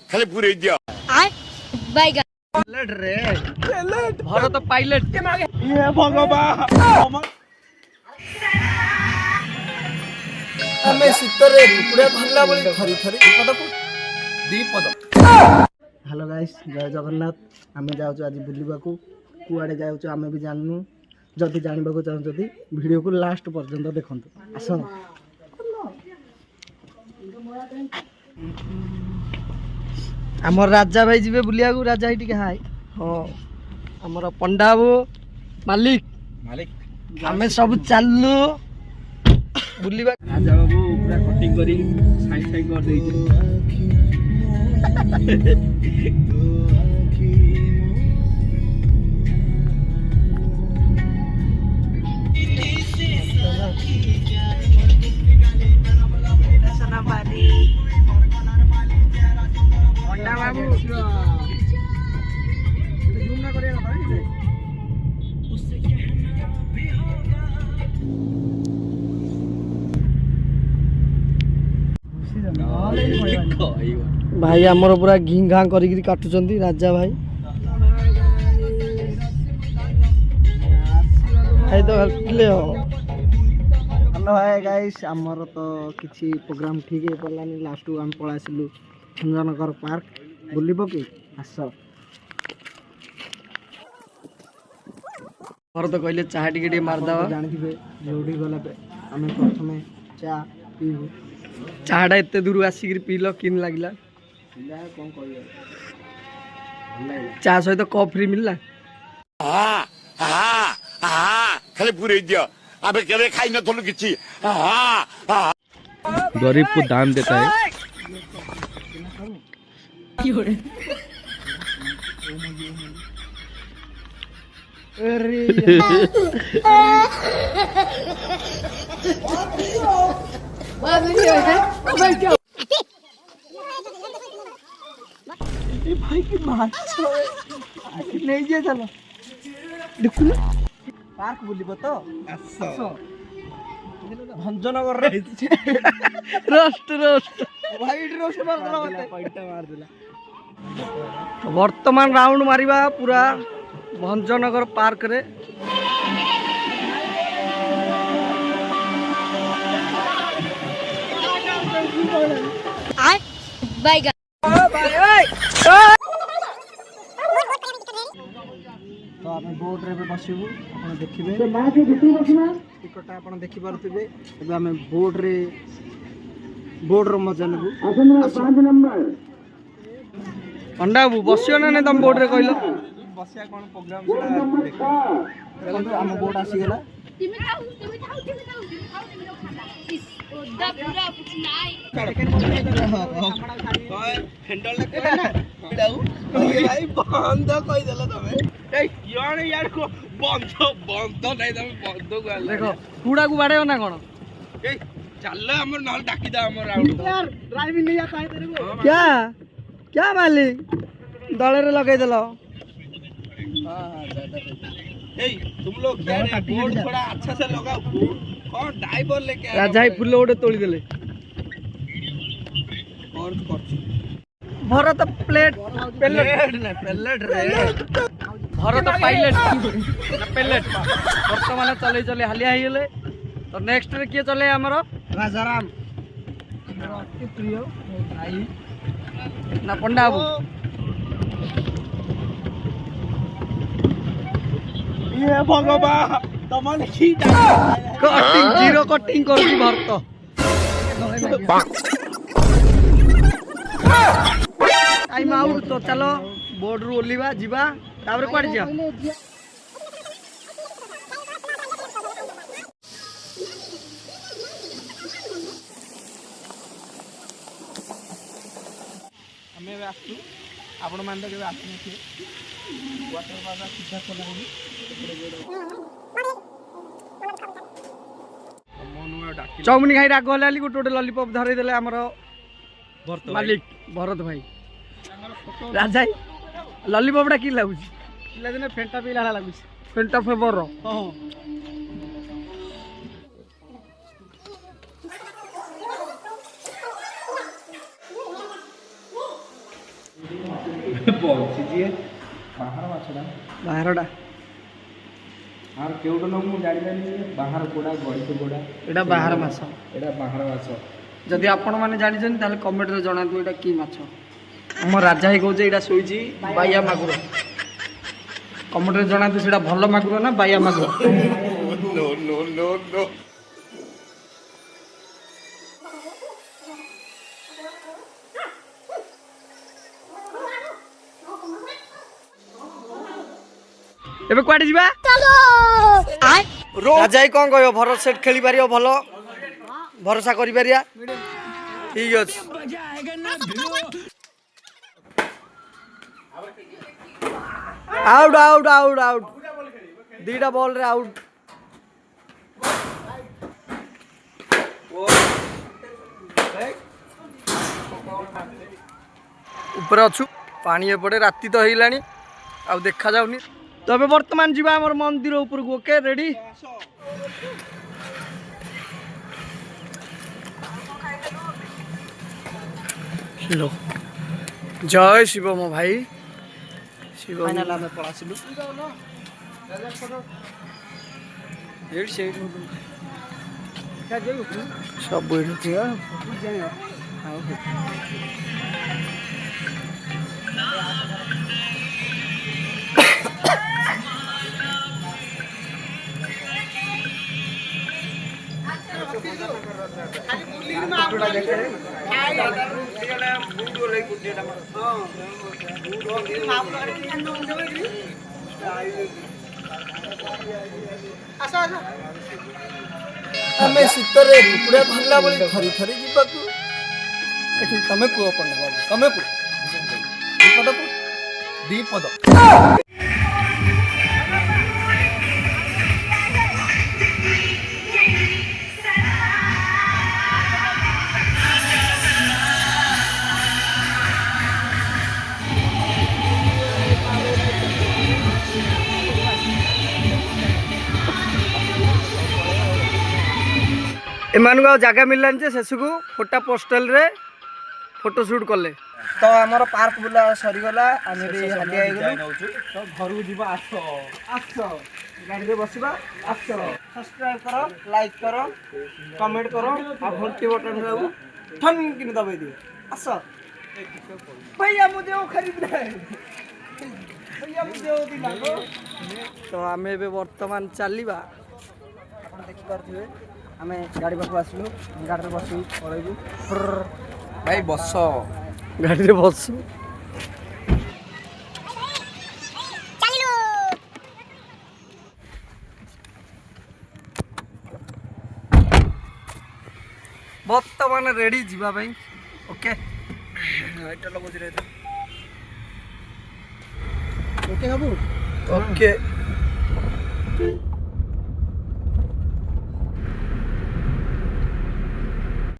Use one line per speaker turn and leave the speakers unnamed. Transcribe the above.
खाली पूरे दिया
पायलट रे भारत पायलट
ये भगवान
ଆମେ ଶୀତରେ କୁକୁଡ଼ା ଧରିଲା ଭଳି ଥରି ଥରି
दीपद
ହ୍ୟାଲୋ ଗାଇସ୍ ଜୟ ଜଗନ୍ନାଥ। ଆମେ ଯାଉଛୁ ଆଜି ବୁଲିବାକୁ। କୁଆଡ଼େ ଯାଉଛୁ ଆମେ ବି ଜାଣିନୁ। ଯଦି ଜାଣିବାକୁ ଚାହୁଁଛନ୍ତି ଭିଡ଼ିଓକୁ ଲାଷ୍ଟ ପର୍ଯ୍ୟନ୍ତ ଦେଖନ୍ତୁ। ଆସ ଆମର ରାଜା ଭାଇ ଯିବେ ବୁଲିବାକୁ। ରାଜା ଭାଇ ଟିକେ ହାଇ। ହଁ ଆମର ପଣ୍ଡା ବାବୁ ମାଲିକ
मालिक
ଆମେ ସବୁ ଚାଲୁ ବୁଲିବା।
राजा बाबू पूरा कटिंग करी साइड साइड कर देइछे
पण्डा बाबू जूम ना करिया ना भाई आमर पूरा घी घा करी काटुचंदी राजा भाई भाई तो हेलो भाई गाइस आमर तो किसी प्रोग्राम ठीक है पड़लानी लास्ट को हम पळा आसिलु भंजनगर पार्क बुलिबो कि आस और तो कहले चाह टिके मारदा जानथिबे जोडी गला पे हमें प्रथमे चा पीबू चाहटा एत दूर आसिक पील किन लगला चा सहित कप फ्री मिलला
खाली पूरे दिया अबे केवे खाई न थलु किछि
गरीब को दान देता है
भाई की माछ नहीं जे चलो देखु पार्क बुलिबो तो भंजनगर रे रोस्ट रोस्ट वाइट रोस्ट मार दला मते पॉइंट मार दिला। वर्तमान राउंड मारिबा पूरा भंजनगर पार्क रे बाय तो आप बोट रे बसबू आप देखिए टिकट आप देखी पारे आम बोट रे बोट रो मजा नेबू पंडा बाबू बसियो ना नहीं तुम बोट रे कहल
बसिया कोन प्रोग्राम
देखो आम बोट आसीगला
भाई बंद कहि देला तमे ए कियाने यार को बंद बंद नहीं तमे बंद को
देखो कूड़ा को बाड़े ना कोन
ए चल हमर नाल डाकी दा हमर राउंड
यार ड्राइविंग नहीं आता है तेरे को क्या क्या मालिक दले रे लगाई देलो हां
ए तुम लोग क्या रे बोर्ड थोड़ा अच्छा से लगाओ कौन ड्राइवर लेके
राजा ही फुल ओडे तोड़ी देले
और कर
भरत प्लेट पेलेट ना पेलेट रे भरत पायलट ना पेलेट वर्तमान चले चले हालिया ही गेले तो नेक्स्ट रे के चले हमरो राजाराम अति प्रिय भाई ना पंडा बाबू
ये भगवान तमन की
कटिंग जीरो कटिंग करছি भरत टाइम आउट तो चलो बोर्ड रू ओलिवा जीवा तापर कोड जा
हमें आसु आपण मान के आसने थे वाटर पार्क सीधा चलानी
चौमिन खाई राग हलाली गोटे गोटे लॉलीपॉप धरे देले हमर मालिक भरत भाई राजा लॉलीपॉप की लागुच पिला दिने फेंटा पीला लागुच फेंटा फेवर हां
ବଞ୍ଚି ଯିଏ ବାହାର ମାଛଟା
ବାହାରଟା
আর কেউটা লোক ମୁଁ ଜାଣିପାରିନି ବାହାର କୋଡ଼ା ଗଡ଼ିଶ କୋଡ଼ା
ଏଇଟା ବାହାର ମାଛ।
ଏଇଟା ବାହାର ମାଛ।
ଯଦି ଆପଣମାନେ ଜାଣିଛନ୍ତି ତାହେଲେ କମେଣ୍ଟରେ ଜଣାନ୍ତୁ ଏଇଟା କି ମାଛ। ଆମ ରାଜା ଭାଇ କହୁଛି ଏଇଟା ଶୋଇଛି ବାଇଆ ମାଗୁର। କମେଣ୍ଟରେ ଜଣାନ୍ତୁ ସେଇଟା ଭଲ ମାଗୁର ନା ବାଇଆ ମାଗୁର।
No, no, no, no.
ଏବେ କୁଆଡେ ଯିବା? ରାଜା ଭାଇ କଣ କହିବ? ଭରତ ସେଟ୍ ଖେଳି ପାରିବ ଭଲ, ଭରସା କରିପାରିବା। ଠିକ ଅଛି। ଆଉଟ ଆଉଟ ଆଉଟ ଆଉଟ, ଦିଟା ବଲ ରେ ଆଉଟ। ଉପରେ ଅଛୁ, ପାଣି ଏପଟେ, ରାତି ତ ହେଇଗଲାଣି ଆଉ ଦେଖା ଯାଉନି। ତ ଏବେ ବର୍ତ୍ତମାନ ଯିବା ଆମର ମନ୍ଦିର ଉପରକୁ। Okay ready? ହ୍ୟାଲୋ, ଜୟ ଶିବ ମୋ ଭାଇ। ଶିବ ଆମେ ପଳାସିଲୁ ସବୁ ଏଠି। ଆମେ ଶୀତରେ କୁକୁଡ଼ା ଧରିଲା ଭଳି ଥରି ଥରି ଯିବାକୁ। ଏଠି ତମେ କୁହ ପଣ୍ଡା ବାବୁ, ତମେ କୁହ ଦିପଦ। ଏମାନଙ୍କୁ ଆଉ ଜାଗା ମିଳିଲାନି ଯେ ଶେଷକୁ ଫୋଟା ପୋଷ୍ଟାଲରେ ଫଟୋ ସୁଟ୍ କଲେ। ତ ଆମର ପାର୍କ ବୁଲା ସରିଗଲା, ଆମେ ବି ହାଲିଆ ହେଇଗଲୁ। ତ ଘରକୁ ଯିବା। ଆସ ଆସ, ଗାଡ଼ିରେ ବସିବା। ଆସ, ସବସ୍କ୍ରାଇବ୍ କର, ଲାଇକ୍ କର, କମେଣ୍ଟ କର, ଆଉ ଘଣ୍ଟି ବଟନ୍ ସବୁ ଠନ୍ କିନି ଦବାଇ ଦିଅ। ଆସ भैया मुझे वो खरीदना है, भैया मुझे वो दिला दो। तो आमे बे वर्तमान चलिबा। आपण देखि पारथिबे आमे गाड़ी पाखु आसलु, गाड़ी रे बसु पळैबु। भाई बस, गाड़ी रे बसु। वर्तमान रेडी जीवा भाई। ओके एटा लगो रे। ओके बाबू, ओके।